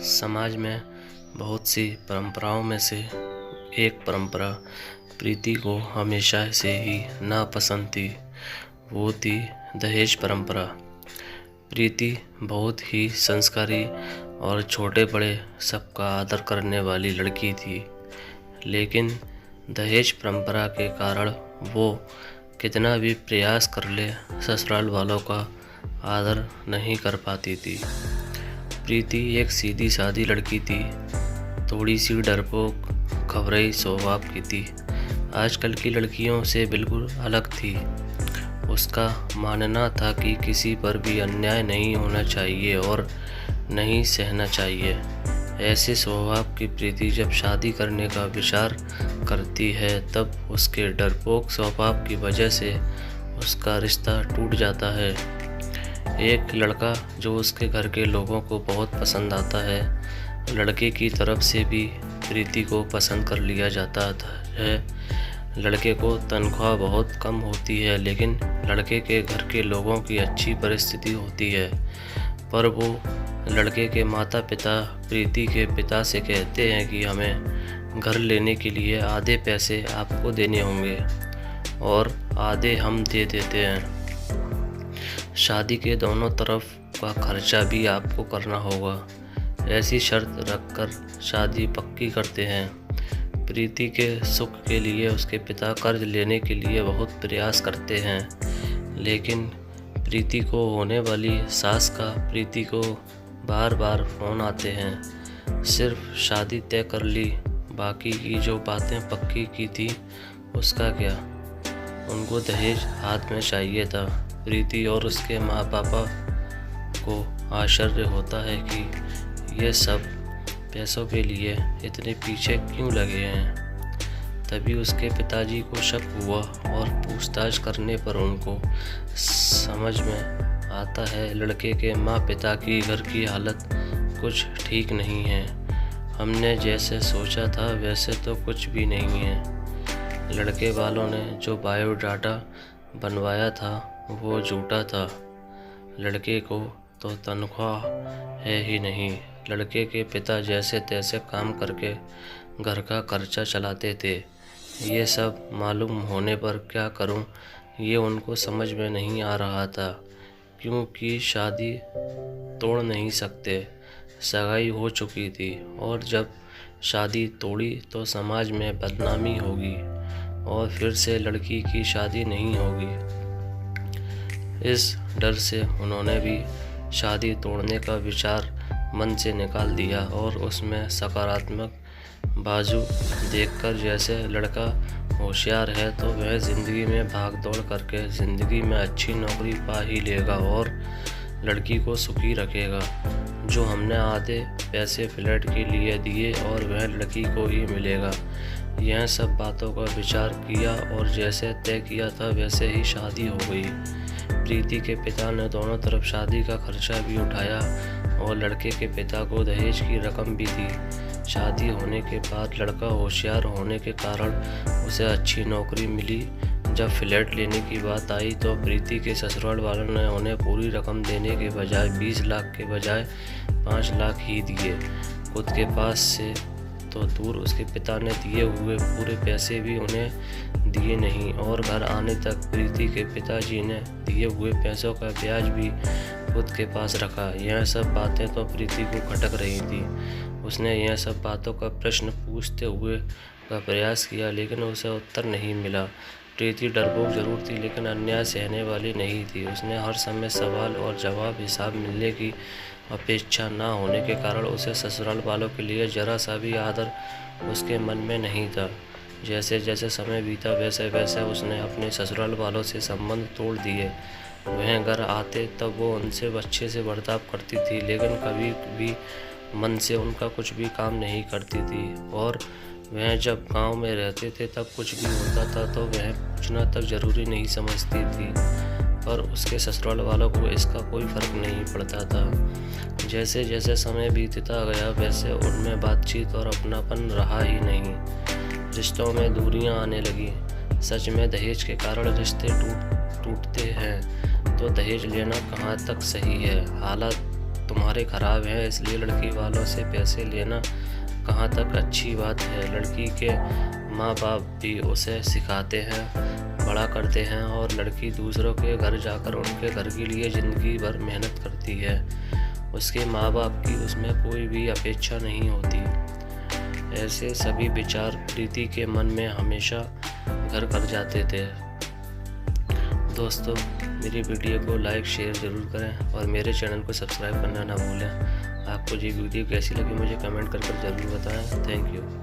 समाज में बहुत सी परंपराओं में से एक परंपरा प्रीति को हमेशा से ही नापसंद थी। वो थी दहेज परंपरा। प्रीति बहुत ही संस्कारी और छोटे बड़े सबका आदर करने वाली लड़की थी, लेकिन दहेज परंपरा के कारण वो कितना भी प्रयास कर ले ससुराल वालों का आदर नहीं कर पाती थी। प्रीति एक सीधी सादी लड़की थी, थोड़ी सी डरपोक खबराई स्वभाव की थी। आजकल की लड़कियों से बिल्कुल अलग थी। उसका मानना था कि किसी पर भी अन्याय नहीं होना चाहिए और नहीं सहना चाहिए। ऐसे स्वभाव की प्रीति जब शादी करने का विचार करती है तब उसके डरपोक स्वभाव की वजह से उसका रिश्ता टूट जाता है। एक लड़का जो उसके घर के लोगों को बहुत पसंद आता है, लड़के की तरफ से भी प्रीति को पसंद कर लिया जाता है। लड़के को तनख्वाह बहुत कम होती है, लेकिन लड़के के घर के लोगों की अच्छी परिस्थिति होती है। पर वो लड़के के माता पिता प्रीति के पिता से कहते हैं कि हमें घर लेने के लिए आधे पैसे आपको देने होंगे और आधे हम दे देते हैं। शादी के दोनों तरफ का खर्चा भी आपको करना होगा। ऐसी शर्त रखकर शादी पक्की करते हैं। प्रीति के सुख के लिए उसके पिता कर्ज लेने के लिए बहुत प्रयास करते हैं, लेकिन प्रीति को होने वाली सास का प्रीति को बार बार फ़ोन आते हैं। सिर्फ शादी तय कर ली, बाकी की जो बातें पक्की की थी उसका क्या। उनको दहेज हाथ में चाहिए था। प्रीति और उसके माँ पापा को आश्चर्य होता है कि ये सब पैसों के लिए इतने पीछे क्यों लगे हैं। तभी उसके पिताजी को शक हुआ और पूछताछ करने पर उनको समझ में आता है लड़के के माँ पिता की घर की हालत कुछ ठीक नहीं है। हमने जैसे सोचा था वैसे तो कुछ भी नहीं है। लड़के वालों ने जो बायोडाटा बनवाया था वो झूठा था। लड़के को तो तनख्वाह है ही नहीं। लड़के के पिता जैसे तैसे काम करके घर का खर्चा चलाते थे। ये सब मालूम होने पर क्या करूं, ये उनको समझ में नहीं आ रहा था, क्योंकि शादी तोड़ नहीं सकते। सगाई हो चुकी थी और जब शादी तोड़ी तो समाज में बदनामी होगी और फिर से लड़की की शादी नहीं होगी। इस डर से उन्होंने भी शादी तोड़ने का विचार मन से निकाल दिया और उसमें सकारात्मक बाजू देखकर जैसे लड़का होशियार है तो वह ज़िंदगी में भाग दौड़ करके ज़िंदगी में अच्छी नौकरी पा ही लेगा और लड़की को सुखी रखेगा। जो हमने आधे पैसे फ्लैट के लिए दिए और वह लड़की को ही मिलेगा। यह सब बातों का विचार किया और जैसे तय किया था वैसे ही शादी हो गई। प्रीति के पिता ने दोनों तरफ शादी का खर्चा भी उठाया और लड़के के पिता को दहेज की रकम भी दी। शादी होने के बाद लड़का होशियार होने के कारण उसे अच्छी नौकरी मिली। जब फ्लैट लेने की बात आई तो प्रीति के ससुराल वालों ने उन्हें पूरी रकम देने के बजाय 20 लाख के बजाय 5 लाख ही दिए। खुद के पास से तो दूर उसके पिता ने दिए हुए पूरे पैसे भी उन्हें दिए नहीं और घर आने तक प्रीति के पिताजी ने दिए हुए पैसों का ब्याज भी खुद के पास रखा। यह सब बातें तो प्रीति को खटक रही थी। उसने यह सब बातों का प्रश्न पूछते हुए का प्रयास किया, लेकिन उसे उत्तर नहीं मिला। प्रीति डरपोक जरूर थी, लेकिन अन्याय सहने वाली नहीं थी। उसने हर समय सवाल और जवाब हिसाब मिलने की अपेक्षा न होने के कारण उसे ससुराल वालों के लिए जरा सा भी आदर उसके मन में नहीं था। जैसे जैसे समय बीता वैसे वैसे उसने अपने ससुराल वालों से संबंध तोड़ दिए। वह घर आते तब वो उनसे अच्छे से बर्ताव करती थी, लेकिन कभी भी मन से उनका कुछ भी काम नहीं करती थी। और वह जब गांव में रहते थे तब कुछ भी होता था तो वह पूछना तक जरूरी नहीं समझती थी, पर उसके ससुराल वालों को इसका कोई फर्क नहीं पड़ता था। जैसे जैसे समय बीतता गया वैसे उनमें बातचीत और अपनापन रहा ही नहीं। रिश्तों में दूरियां आने लगी। सच में दहेज के कारण रिश्ते टूटते हैं तो दहेज लेना कहाँ तक सही है। हालात तुम्हारे खराब हैं, इसलिए लड़की वालों से पैसे लेना कहाँ तक अच्छी बात है। लड़की के माँ बाप भी उसे सिखाते हैं, बड़ा करते हैं और लड़की दूसरों के घर जाकर उनके घर के लिए ज़िंदगी भर मेहनत करती है। उसके माँ बाप की उसमें कोई भी अपेक्षा नहीं होती। ऐसे सभी विचार प्रीति के मन में हमेशा घर कर जाते थे। दोस्तों, मेरी वीडियो को लाइक शेयर ज़रूर करें और मेरे चैनल को सब्सक्राइब करना ना भूलें। आपको ये वीडियो कैसी लगी मुझे कमेंट कर ज़रूर बताएं। Thank you.